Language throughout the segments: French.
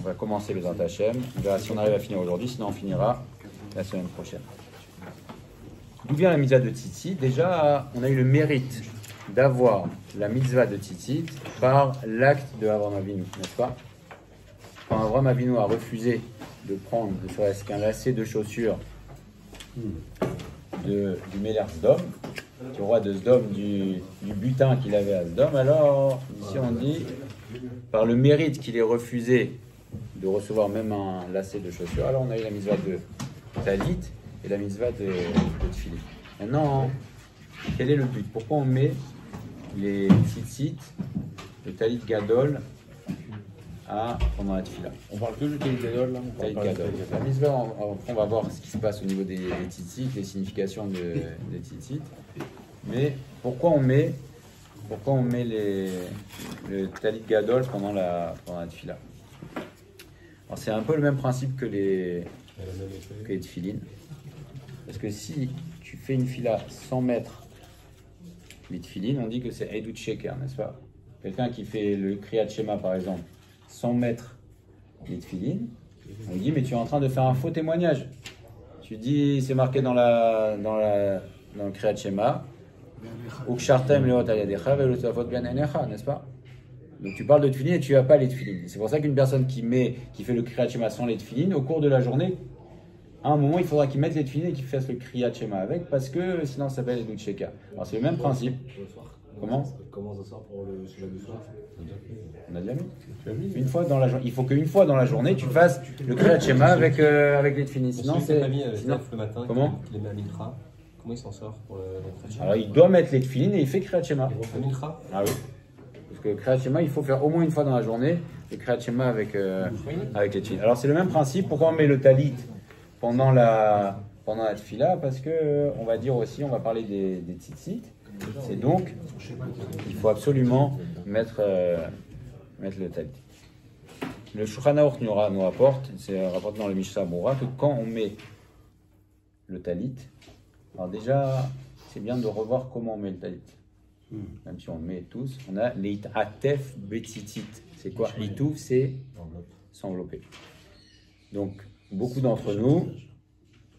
va commencer les Hachem. On verra si on arrive à finir aujourd'hui, sinon on finira la semaine prochaine. D'où vient la mitzvah de tzitzit? Déjà, on a eu le mérite d'avoir la mitzvah de tzitzit par l'acte de Avraham Avinu, n'est-ce pas? Quand Avraham Avinu a refusé de prendre ne serait-ce qu'un lacet de chaussures du Meler Sdom, du roi de Sdom, du butin qu'il avait à Sdom, alors ici on dit, par le mérite qu'il ait refusé de recevoir même un lacet de chaussures, alors on a eu la mitzvah de talit et la mitzvah de tefillin. Maintenant, quel est le but? Pourquoi on met les tzitzit, le talit gadol, pendant la tefila? On parle que du talit gadol là? Talit gadol. La mitzvah, on va voir ce qui se passe au niveau des tzitzit, les significations des tzitzit. Mais pourquoi on met le talit gadol pendant la tefila? Alors c'est un peu le même principe que les tefillin. Parce que si tu fais une fila sans mettre les tefillin, on dit que c'est Eidut Sheker, n'est-ce pas? Quelqu'un qui fait le Kriyat Shema par exemple, sans mettre les tefillin, on dit mais tu es en train de faire un faux témoignage. Tu dis, c'est marqué dans le Kriyat Shema, Ukshartem leot ayadecha velotafot bien enecha, n'est-ce pas? Donc tu parles de tefillin et tu n'as pas les tefillin. C'est pour ça qu'une personne qui fait le Kriyat Shema sans les tefillin, au cours de la journée, à un moment, il faudra qu'il mette les tefillin et qu'il fasse le Kriyat Shema avec, parce que sinon ça s'appelle Eidut Sheker. Alors c'est le même principe. Comment ça sort pour le sujet du soir? On a déjà mis. Une fois dans la journée. Il faut qu'une fois dans la journée, tu fasses le Kriyat Shema avec les tefillin. Sinon c'est. Sinon, le matin, comment il les met à Mincha. Comment il s'en sort pour le Kriyat Shema? Alors il doit mettre les tefillin et il fait Kriyat Shema. À Mincha? Ah oui. Parce que Kriyat Shema, il faut faire au moins une fois dans la journée le Kriyat Shema avec les tefillin. Alors c'est le même principe. Pourquoi on met le talit pendant la tefila? Parce que on va dire aussi, on va parler des tzitzit. C'est donc, il faut absolument mettre le talit. Le Shulchan Aruch nous rapporte, c'est rapporté dans le Mishnah Berurah, que quand on met le talit, alors déjà, c'est bien de revoir comment on met le talit. Même si on le met tous, on a l'it'atef betzitzit. C'est quoi? L'itouf, c'est s'envelopper. Donc, beaucoup d'entre nous,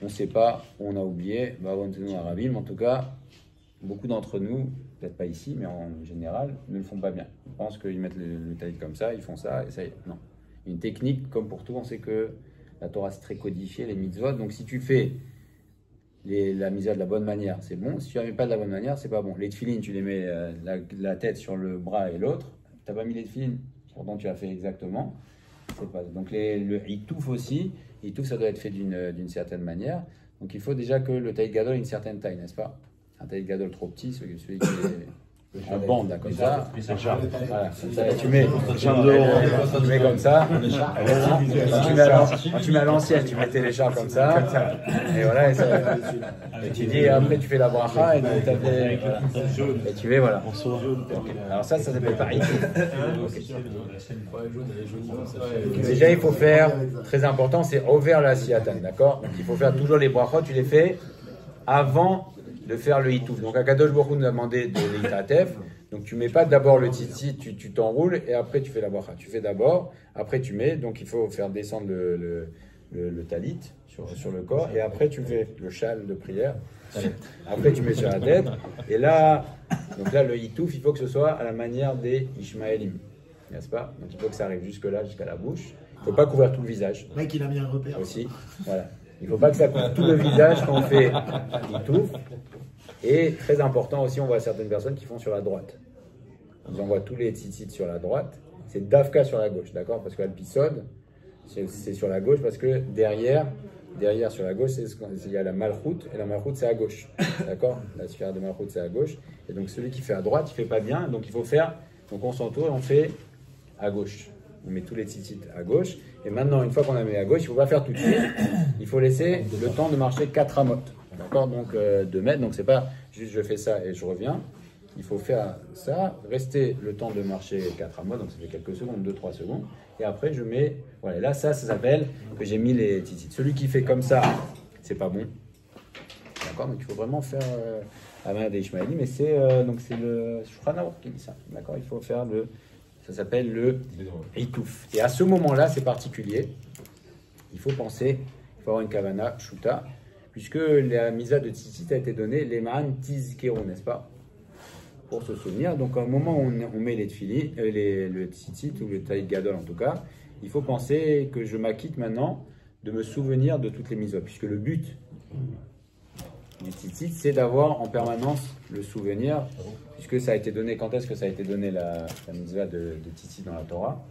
on ne sait pas, on a oublié, mais en tout cas, beaucoup d'entre nous, peut-être pas ici, mais en général, ne le font pas bien. Ils pensent qu'ils mettent le talit comme ça, ils font ça, et ça y est. Non. Une technique, comme pour tout, on sait que la Torah c'est très codifié, les mitzvot. Donc si tu fais la mitzvah de la bonne manière, c'est bon. Si tu ne la mets pas de la bonne manière, c'est pas bon. Les tefillin, tu les mets la tête sur le bras et l'autre. Tu n'as pas mis les tefillin, pourtant tu as fait exactement. C'est pas. Donc le hitouf aussi, hitouf ça doit être fait d'une certaine manière. Donc il faut déjà que le talit gadol ait une certaine taille, n'est-ce pas? Un talit gadol trop petit, celui qui est en bande, comme ça. Voilà, tu mets comme ça. Quand tu mets à l'ancienne, tu mettais les chars comme ça. Et voilà. Et tu dis, après tu fais la bracha et tu fais, voilà. Alors ça s'appelle pas hitouf. Déjà, il faut faire, très important, c'est over la siatan, d'accord? Donc il faut faire toujours les brachot, tu les fais avant de faire le hitouf. Donc Akadosh Baruch Hu nous a demandé de l'itratef. Donc tu mets pas d'abord le tzitzit, tu t'enroules et après tu fais la bracha. Tu fais d'abord, après tu mets. Donc il faut faire descendre le talit sur le corps et après tu fais le châle de prière. Après tu mets sur la tête et là, donc là le hitouf, il faut que ce soit à la manière des Ishmaélim, n'est-ce pas? Donc il faut que ça arrive jusque là, jusqu'à la bouche. Il ne faut pas couvrir tout le visage. Le mec il a mis un repère aussi. Voilà. Il ne faut pas que ça couvre tout le visage quand on fait hitouf. Et très important aussi, on voit certaines personnes qui font sur la droite. Ils envoient tous les tzitzit sur la droite. C'est dafka sur la gauche, d'accord? Parce qu'Alpisod, c'est sur la gauche parce que derrière sur la gauche, il y a la malchoute et la malchoute c'est à gauche, d'accord? La sphère de malchoute c'est à gauche. Et donc celui qui fait à droite, il fait pas bien. Donc il faut faire. Donc on s'entoure et on fait à gauche. On met tous les tzitzit à gauche. Et maintenant, une fois qu'on a mis à gauche, il ne faut pas faire tout de suite. Il faut laisser le temps de marcher 4 amotes. D'accord? Donc 2 mètres. Donc c'est pas juste je fais ça et je reviens. Il faut faire ça, rester le temps de marcher 4 amotes. Donc ça fait quelques secondes, 2-3 secondes. Et après je mets. Voilà, là ça s'appelle que j'ai mis les tzitzit. Celui qui fait comme ça, c'est pas bon. D'accord? Donc il faut vraiment faire à main des Ishmaélim. Mais c'est le Shulchan Aruch qui dit ça. D'accord? Il faut faire Ça s'appelle le Itouf. Et à ce moment-là, c'est particulier. Il faut penser, il faut avoir une kavana shuta, puisque la misa de tzitzit a été donnée, l'eman tizkero, n'est-ce pas? Pour se souvenir. Donc, au moment où on met les tfili, le tzitzit, ou le taïd gadol en tout cas, il faut penser que je m'acquitte maintenant de me souvenir de toutes les mitzvot, puisque le but du tzitzit, c'est d'avoir en permanence le souvenir, puisque ça a été donné. Quand est-ce que ça a été donné la mitzvah de tzitzit dans la Torah?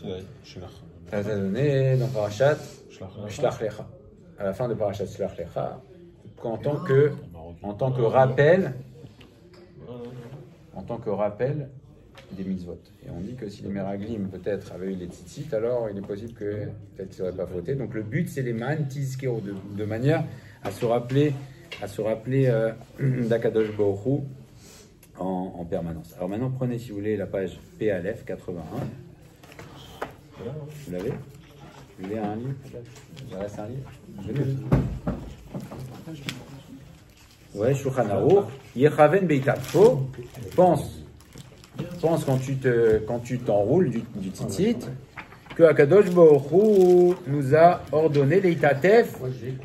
Ça a été donné dans Parashat Shlach Lecha, à la fin de Parashat Shlach Lecha, en tant que rappel des mitzvot. Et on dit que si les Meraglim peut-être avaient eu les tzitzit, alors il est possible que peut-être qu'ils n'auraient pas fauté. Donc le but, c'est les man tizkero, de manière à se rappeler d'Akadosh Baruch Hu en permanence. Alors maintenant, prenez si vous voulez la page P-Aleph 81. Vous l'avez? Vous voulez un livre? Il reste un livre? Ouais, Shulchan Aruch, Yechaven Beitat. Pense quand tu t'enroules du tzitzit, que Akadosh Baruch Hu nous a ordonné l'Eitatef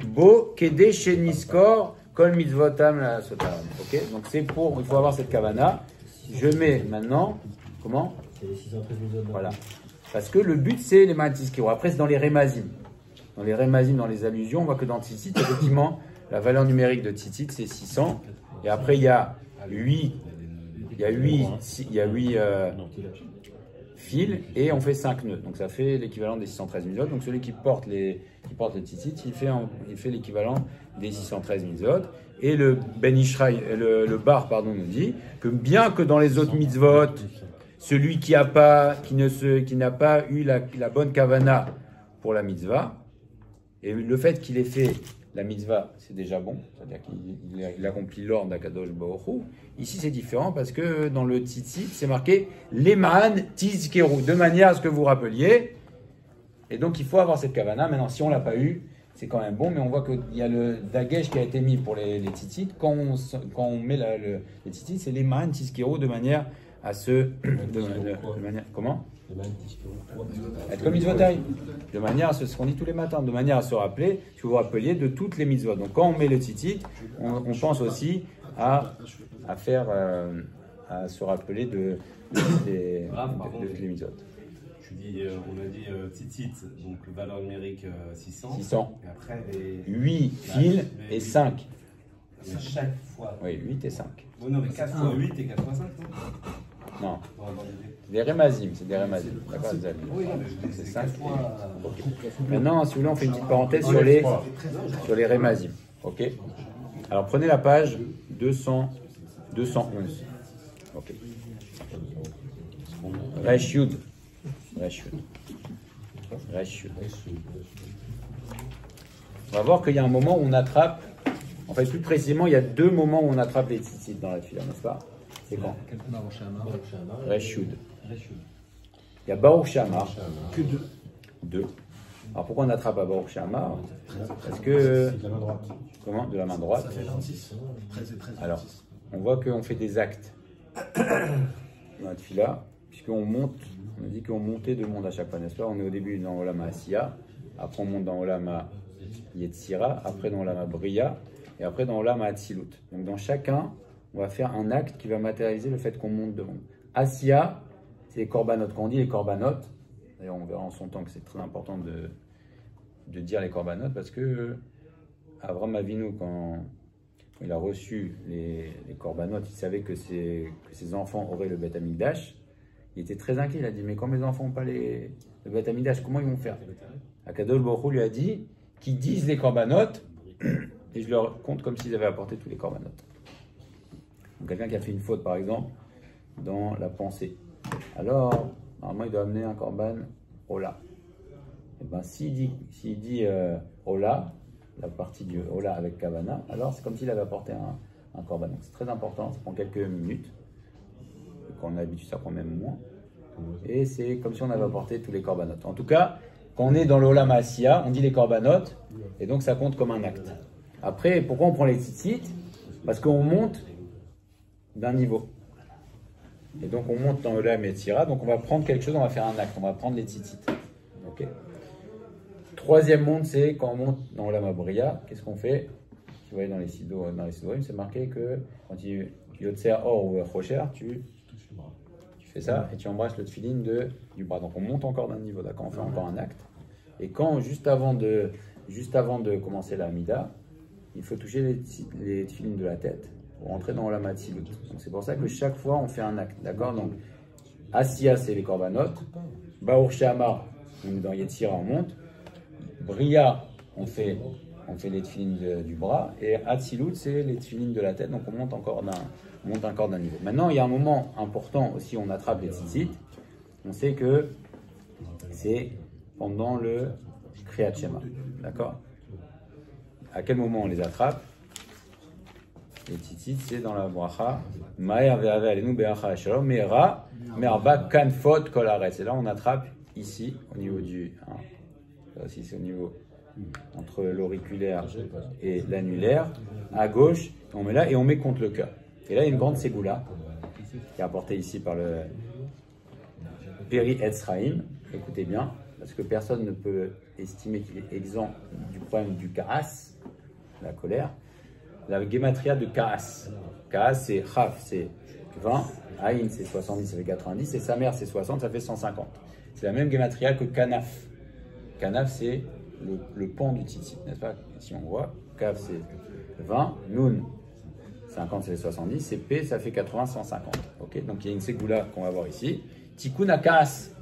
Bo Kede Sheniskor Kol Mitzvotam la Sotam. Ok? Donc il faut avoir cette kavana. Je mets maintenant, comment? Voilà. Parce que le but c'est les Mantiskiro. Après c'est dans les Remazim. Dans les Remazim, dans les allusions, on voit que dans Tzitzit, effectivement, la valeur numérique de Tzitzit c'est 600. Et après il y a 8 fils et on fait 5 nœuds. Donc ça fait l'équivalent des 613 mitzvot. Donc celui qui porte les tzitzit, il fait l'équivalent des 613 mitzvot. Et le Ben Ishraï, le bar, nous dit que bien que dans les autres mitzvot, celui qui n'a pas eu la bonne kavana pour la mitzvah, et le fait qu'il ait fait la mitzvah, c'est déjà bon, c'est-à-dire qu'il accomplit l'ordre d'Akadosh Baruch Hu. Ici, c'est différent parce que dans le tzitzit, c'est marqué Leman Tizkeru, de manière à ce que vous rappeliez. Et donc, il faut avoir cette kavana. Maintenant, si on ne l'a pas eu, c'est quand même bon, mais on voit qu'il y a le dagesh qui a été mis pour les tzitzit. Quand on met les tzitzit, c'est Leman Tizkeru, de manière à se. Comment? Être comme mitzvotai, de manière à ce qu'on dit tous les matins, de manière à se rappeler, que vous vous rappeliez de toutes les mitzvot. Donc quand on met le tzitzit, on pense aussi à se rappeler de toutes les mitzvot. Tu dis, on a dit tzitzit, donc valeur numérique 600. 600. Et après 8 fils et 5. Mais chaque fois. Oui, 8 et 5. Oh non, mais 4 fois 8 et 4 fois 5, non? Non. Des remazim, c'est des remazim. D'accord, oui, mais c'est 5 fois. Okay. Maintenant, si vous voulez, on fait une petite parenthèse sur les remazim. Ok. Alors prenez la page 211. Ok. Resh Yud. On va voir qu'il y a un moment où on attrape. En fait, plus précisément, il y a 2 moments où on attrape les tzitzit dans la fila, n'est-ce pas? C'est quand? Resh Yud. Il y a Baruch She'amar. Que 2. Alors pourquoi on attrape à Baruch She'amar? Parce que. de la main droite. Comment? De la main droite. Ça fait 26. 13 et 13. Alors, on voit qu'on fait des actes dans notre fila, puisqu'on monte, on a dit qu'on montait 2 mondes à chaque fois, n'est-ce pas? On est au début dans Olama Asiya, après on monte dans Olama Yetzira, après dans Olama Bria, et après dans Olama Atzilut. Donc dans chacun, on va faire un acte qui va matérialiser le fait qu'on monte 2 mondes. Asiya, c'est les korbanot. Quand on dit les korbanot, d'ailleurs on verra en son temps que c'est très important de dire les korbanot, parce que Avraham Avinu, quand il a reçu les korbanot, il savait que ses enfants auraient le Beth Amikdash. Il était très inquiet, il a dit, mais quand mes enfants n'ont pas le Beth Amikdash, comment ils vont faire? Akadosh Baruch Hu lui a dit qu'ils disent les korbanot, et je leur compte comme s'ils avaient apporté tous les korbanot. Donc quelqu'un qui a fait une faute, par exemple, dans la pensée. Alors, normalement, il doit amener un korban Ola. Et bien, s'il dit Ola, la partie du Ola avec Kavana, alors c'est comme s'il avait apporté un korban. Donc c'est très important, ça prend quelques minutes. Quand on a l'habitude, ça prend même moins. Et c'est comme si on avait apporté tous les korbanot. En tout cas, quand on est dans le Ola Maasiya, on dit les korbanot, et donc ça compte comme un acte. Après, pourquoi on prend les tzitzit? Parce qu'on monte d'un niveau. Et donc on monte dans Olam et Tzira. Donc on va prendre quelque chose, on va faire un acte, on va prendre les tzitzit. Ok. Troisième monde, c'est quand on monte dans Olam Abriya, qu'est-ce qu'on fait? Vous voyez dans les Sidorim, c'est marqué que quand tu Yotzer Or ou Rocher, tu fais ça et tu embrasses le tefillin du bras. Donc on monte encore d'un niveau, d'accord? On fait encore un acte. Et quand, juste avant de commencer la Amida, il faut toucher les tefillin de la tête pour entrer dans la Matzilut. Donc c'est pour ça que chaque fois on fait un acte, d'accord? Donc Asiya c'est les korbanot, Baour Shehamar, on est dans Yetzira, on monte, Bria on fait les tefillin du bras, et Hatzilut c'est les tefillin de la tête, donc on monte encore d'un niveau. Maintenant il y a un moment important aussi, on attrape les tzitzit, on sait que c'est pendant le Kriyat Shema, d'accord? À quel moment on les attrape? Les tzitzit, c'est dans la bracha Ma'er ve'ave alenu be'acha shalom me'era me'arba kanfot kol haaretz. Et là on attrape ici au niveau du là aussi c'est au niveau entre l'auriculaire et l'annulaire à gauche, on met là et on met contre le cœur. Et là il y a une grande ségoula qui est apportée ici par le Peri Etzraïm. Écoutez bien, parce que personne ne peut estimer qu'il est exempt du problème du kaas, la colère. La gematria de kaas. Kaas c'est Chaf, c'est 20, Aïn c'est 70, ça fait 90, et Samer c'est 60, ça fait 150. C'est la même gematria que Kanaf. Kanaf c'est le pan du tzitzit, n'est-ce pas? Si on voit, Kaf c'est 20, Nun 50 c'est 70, et P ça fait 80, 150. Ok, donc il y a une ségoula qu'on va voir ici. Tikkun kaas.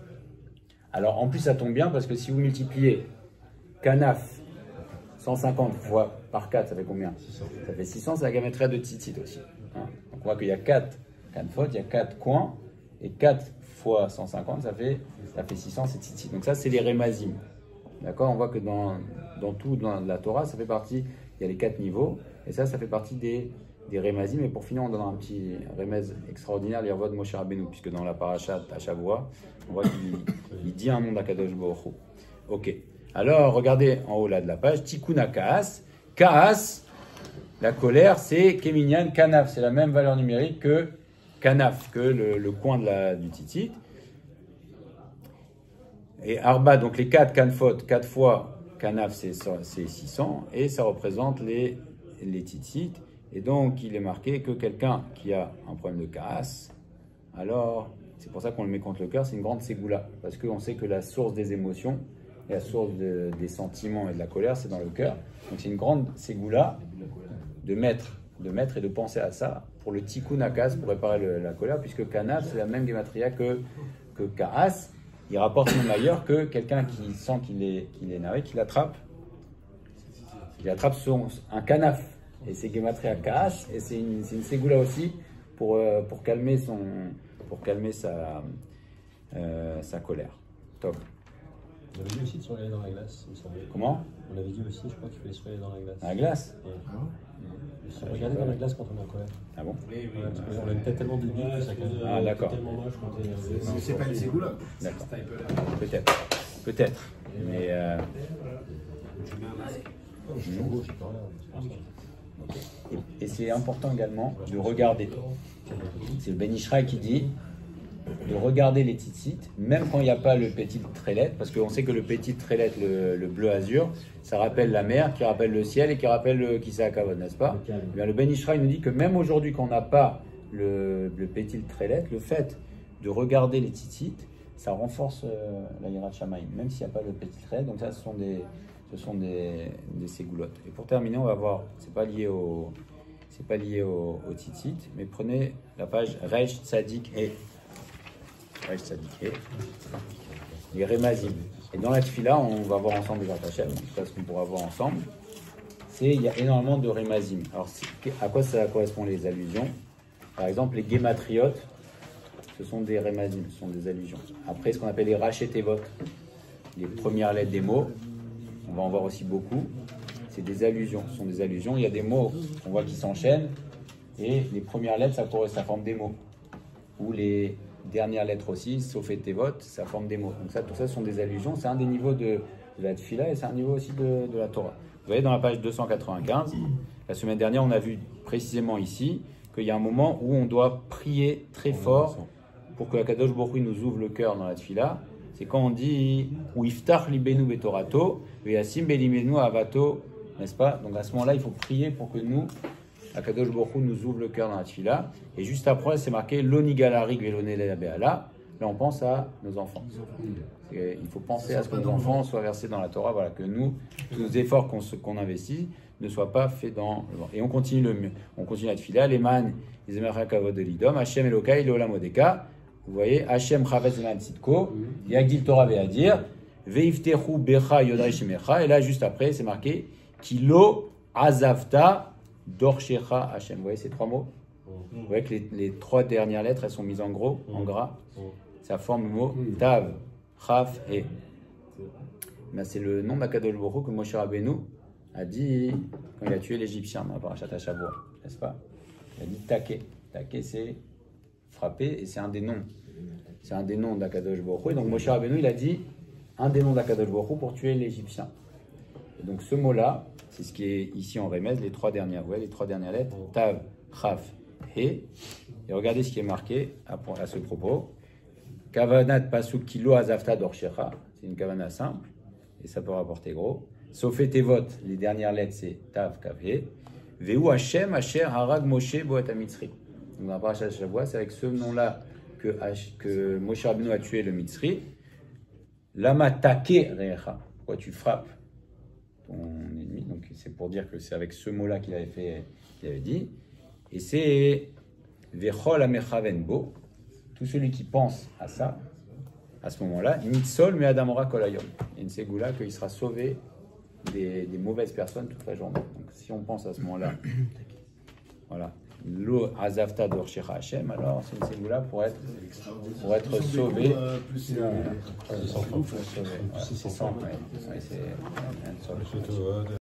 Alors en plus ça tombe bien parce que si vous multipliez Kanaf 150 fois par 4, ça fait combien? Ça fait 600, c'est la gematria de tzitzit aussi. Hein, donc on voit qu'il y a 4 kanfot, il y a 4 coins, et 4 fois 150, ça fait 600, c'est tzitzit. Donc ça, c'est les remazim. D'accord? On voit que dans la Torah, ça fait partie, il y a les 4 niveaux, et ça fait partie des remazim. Et pour finir, on donne un petit remez extraordinaire, l'Irvod Moshe Rabbeinu, puisque dans la parashat à Shavua, on voit qu'il dit un nom d'Akadosh Baruch Hu. Ok. Alors, regardez en haut là de la page, Tikkun Kaas. Kaas, la colère, c'est Keminyan Kanaf. C'est la même valeur numérique que Kanaf, que le coin du tzitzit. Et Arba, donc les 4 Kanfot, 4 fois Kanaf, c'est 600. Et ça représente les tzitzit. Et donc, il est marqué que quelqu'un qui a un problème de Kaas, alors, c'est pour ça qu'on le met contre le cœur, c'est une grande ségoula. Parce qu'on sait que la source des émotions, et la source des sentiments et de la colère, c'est dans le cœur. Donc c'est une grande ségoula de mettre et de penser à ça pour le tikkun kaas, pour réparer la colère, puisque kanaf, c'est la même gematria que kaas. Il rapporte même ailleurs que quelqu'un qui sent qu'il est énervé, qu'il attrape un kanaf. Et c'est gematria kaas, et c'est une ségoula aussi pour calmer sa colère. Top. On avait dit aussi de se regarder dans la glace, il me semblait. Comment? On avait dit aussi, je crois qu'il fallait se regarder dans la glace. Dans la glace? Se regarder dans la glace quand on est en colère. Ah bon? Oui, oui. Parce qu'on a une tête tellement débile que ça Ah d'accord. tellement moche quand on est énervé. C'est pas une ségoula. D'accord. Peut-être. Mais Tu mets un masque. Je suis en gauche, je peux rien. et c'est important également de regarder. C'est le Ben Ishraï qui dit de regarder les tzitzit, même quand il n'y a pas le petit trélet, parce qu'on sait que le petit trélet, le bleu azur, ça rappelle la mer, qui rappelle le ciel et qui rappelle le Kiseh HaKavod, n'est-ce pas? Le Ben Ishraï nous dit que même aujourd'hui, quand on n'a pas le petit trélet, le fait de regarder les tzitzit, ça renforce la Yirat Shamayim, même s'il n'y a pas le petit trélet. Donc ça, ce sont des ségoulottes. Et pour terminer, on va voir, c'est pas lié au tzitzit, mais prenez la page Reish Tzadik et les Remazim. Et dans la Tfila, on va voir ensemble les Vatachem, c'est ce qu'on pourra voir ensemble. Il y a énormément de Remazim. Alors, à quoi ça correspond les allusions? Par exemple, les Gematriotes, ce sont des Remazim, ce sont des allusions. Après, ce qu'on appelle les Rachetevot, les premières lettres des mots, on va en voir aussi beaucoup. C'est des allusions, ce sont des allusions. Il y a des mots, on voit qui s'enchaînent, et les premières lettres, ça forme des mots. Ou les dernières lettres aussi, sauf et tevot, ça forme des mots. Donc ça, tout ça sont des allusions. C'est un des niveaux de la tfila et c'est un niveau aussi de la Torah. Vous voyez dans la page 295, la semaine dernière, on a vu précisément ici qu'il y a un moment où on doit prier très fort pour que Akadosh Baruch Hu nous ouvre le cœur dans la tefila, c'est quand on dit ou iftach libenu betorato, veyasim belimenu avato, n'est-ce pas? Donc à ce moment-là, il faut prier pour que nous, Akadosh Baruch Hu nous ouvre le cœur dans la tefila. Et juste après, c'est marqué l'onigalarik velonele be'ala. Là, on pense à nos enfants. Il faut penser à ce que nos enfants soient versés dans la Torah, voilà, que nous, tous nos efforts qu'on investit ne soient pas faits dans le vent. Et on continue la tefila, Leman, Izemach Kavod de l'Idom, Hashem Elokai, Leolam Odeka. Vous voyez, Hashem Chavetz Leman Tzidko, Yagdil Torah Ve'adir, Ve'iftechu Becha Yodai Shemecha. Et là, juste après, c'est marqué Kilo Azavta Dorshecha Hashem. Vous voyez ces trois mots? Vous voyez que les trois dernières lettres, elles sont mises en gros, en gras. Ça forme le mot Tav, Chaf, He. Ben, c'est le nom d'Akadosh Baruch Hu que Moshe Rabbeinu a dit quand il a tué l'Égyptien dans la parashat Hashavua, n'est-ce pas? Il a dit Take. Take, c'est frapper et c'est un des noms. C'est un des noms d'Akadosh Baruch Hu. Et donc Moshe Rabbeinu, il a dit un des noms d'Akadosh Baruch Hu pour tuer l'Égyptien. Et donc ce mot-là, c'est ce qui est ici en remède, les trois dernières, vous voyez, les trois dernières lettres, Tav, Chaf, He. Et regardez ce qui est marqué à ce propos. Kavanat pasuk kilo azafta dorshecha. C'est une kavana simple et ça peut rapporter gros. Sauf tevot, les dernières lettres c'est Tav, Kav, He. Veu Hashem asher harag Moshe boat mitzri. Donc dans la parashat Shavua, c'est avec ce nom-là que Moshe Rabbeinu a tué le Mitzri. Lama take recha. Pourquoi tu frappes ton ennemi? Donc c'est pour dire que c'est avec ce mot-là qu'il avait dit. Et c'est Vechol amechaven bo. Tout celui qui pense à ça, à ce moment-là, Nitzol me Adamora kolayom. Il y a une ségoula qu'il sera sauvé des mauvaises personnes toute la journée. Donc si on pense à ce moment-là, voilà, lo azavta dorshecha Hashem, alors c'est une ségoula pour être sauvé. Plus c'est C'est 100.